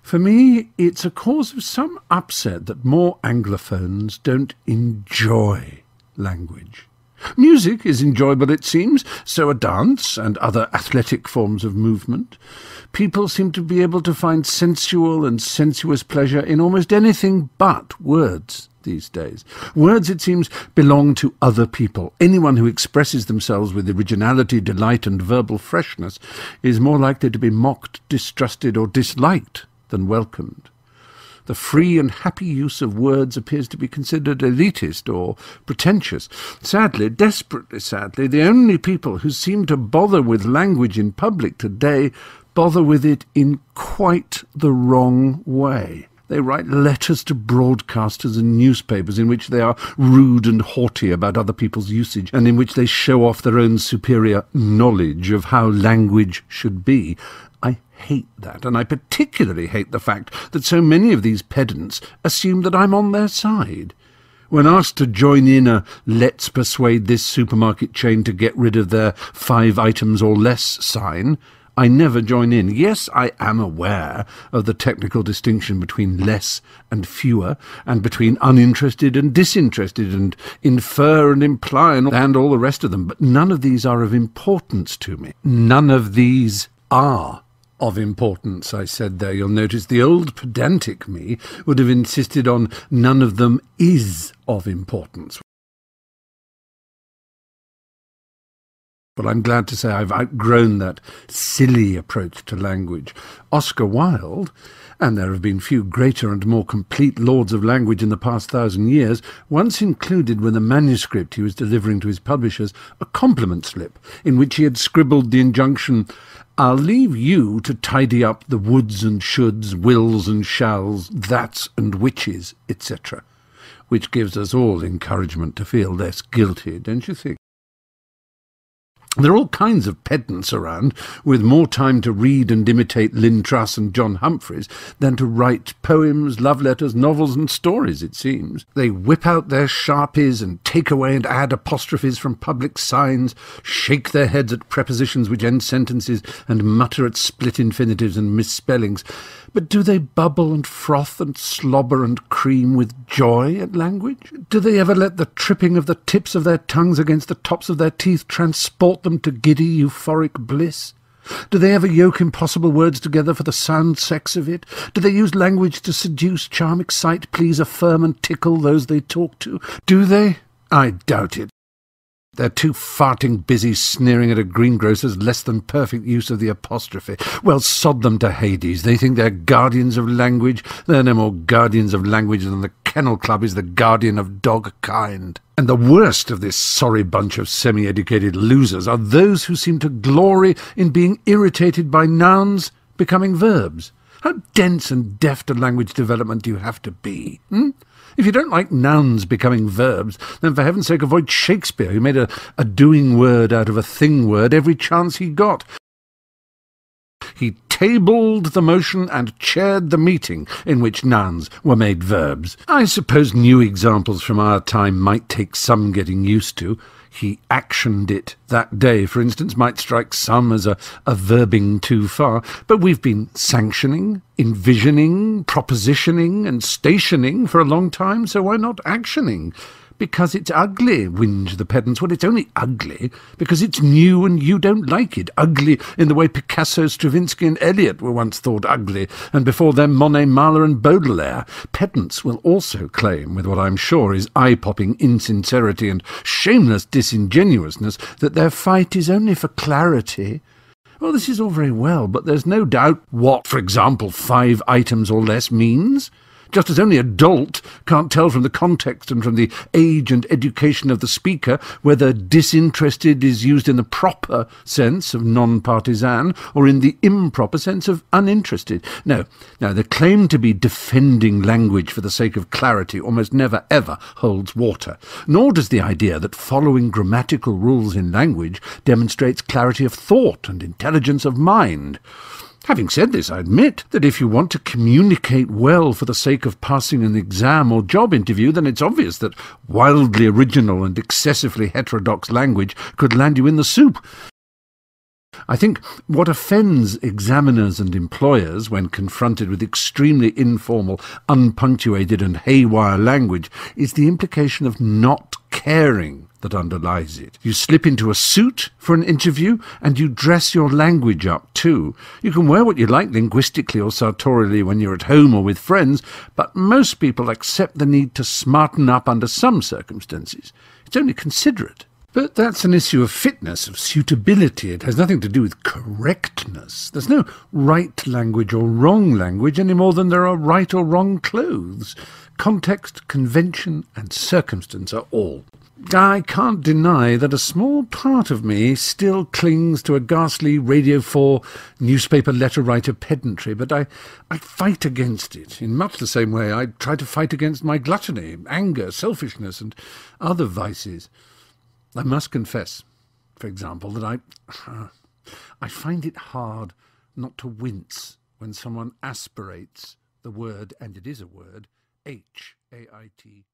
For me, it's a cause of some upset that more Anglophones don't enjoy language. Music is enjoyable, it seems, so are dance and other athletic forms of movement. People seem to be able to find sensual and sensuous pleasure in almost anything but words these days. Words, it seems, belong to other people. Anyone who expresses themselves with originality, delight and verbal freshness is more likely to be mocked, distrusted or disliked than welcomed. The free and happy use of words appears to be considered elitist or pretentious. Sadly, desperately sadly, the only people who seem to bother with language in public today bother with it in quite the wrong way. They write letters to broadcasters and newspapers in which they are rude and haughty about other people's usage, and in which they show off their own superior knowledge of how language should be. I hate that, and I particularly hate the fact that so many of these pedants assume that I'm on their side. When asked to join in a "let's persuade this supermarket chain to get rid of their 5 items or less" sign, I never join in. Yes, I am aware of the technical distinction between less and fewer, and between uninterested and disinterested, and infer and imply and all the rest of them, but none of these are of importance to me. None of these are of importance, I said there. You'll notice the old pedantic me would have insisted on none of them is of importance. But I'm glad to say I've outgrown that silly approach to language. Oscar Wilde, and there have been few greater and more complete lords of language in the past 1,000 years, once included with a manuscript he was delivering to his publishers a compliment slip in which he had scribbled the injunction, "I'll leave you to tidy up the woulds and shoulds, wills and shalls, that's and whiches, etc." Which gives us all encouragement to feel less guilty, don't you think? There are all kinds of pedants around with more time to read and imitate Lynn Truss and John Humphreys than to write poems, love letters, novels and stories, it seems. They whip out their sharpies and take away and add apostrophes from public signs, shake their heads at prepositions which end sentences and mutter at split infinitives and misspellings. But do they bubble and froth and slobber and cream with joy at language? Do they ever let the tripping of the tips of their tongues against the tops of their teeth transport them to giddy euphoric bliss? Do they ever yoke impossible words together for the sound sex of it? Do they use language to seduce, charm, excite, please, affirm and tickle those they talk to? Do they? I doubt it. They're too farting busy sneering at a greengrocer's less-than-perfect use of the apostrophe. Well, sod them to Hades. They think they're guardians of language. They're no more guardians of language than the Kennel Club is the guardian of dog kind. And the worst of this sorry bunch of semi-educated losers are those who seem to glory in being irritated by nouns becoming verbs. How dense and deft a language development do you have to be? If you don't like nouns becoming verbs, then for heaven's sake avoid Shakespeare, who made a doing word out of a thing word every chance he got. He tabled the motion and chaired the meeting in which nouns were made verbs. I suppose new examples from our time might take some getting used to. He actioned it that day, for instance, might strike some as a verbing too far, but we've been sanctioning, envisioning, propositioning and stationing for a long time, so why not actioning? Because it's ugly, whinge the pedants. Well, it's only ugly because it's new and you don't like it. Ugly in the way Picasso, Stravinsky and Eliot were once thought ugly, and before them Monet, Mahler and Baudelaire. Pedants will also claim, with what I'm sure is eye-popping insincerity and shameless disingenuousness, that their fight is only for clarity. Well, this is all very well, but there's no doubt what, for example, 5 items or less means. Just as only a dolt can't tell from the context and from the age and education of the speaker whether disinterested is used in the proper sense of non-partisan or in the improper sense of uninterested. No, the claim to be defending language for the sake of clarity almost never ever holds water, nor does the idea that following grammatical rules in language demonstrates clarity of thought and intelligence of mind. Having said this, I admit that if you want to communicate well for the sake of passing an exam or job interview, then it's obvious that wildly original and excessively heterodox language could land you in the soup. I think what offends examiners and employers when confronted with extremely informal, unpunctuated and haywire language is the implication of not caring that underlies it. You slip into a suit for an interview and you dress your language up too. You can wear what you like linguistically or sartorially when you're at home or with friends, but most people accept the need to smarten up under some circumstances. It's only considerate. But that's an issue of fitness, of suitability. It has nothing to do with correctness. There's no right language or wrong language any more than there are right or wrong clothes. Context, convention and circumstance are all. I can't deny that a small part of me still clings to a ghastly Radio 4 newspaper letter writer pedantry, but I fight against it in much the same way I try to fight against my gluttony, anger, selfishness and other vices. I must confess, for example, that I find it hard not to wince when someone aspirates the word, and it is a word, H-A-I-T-C.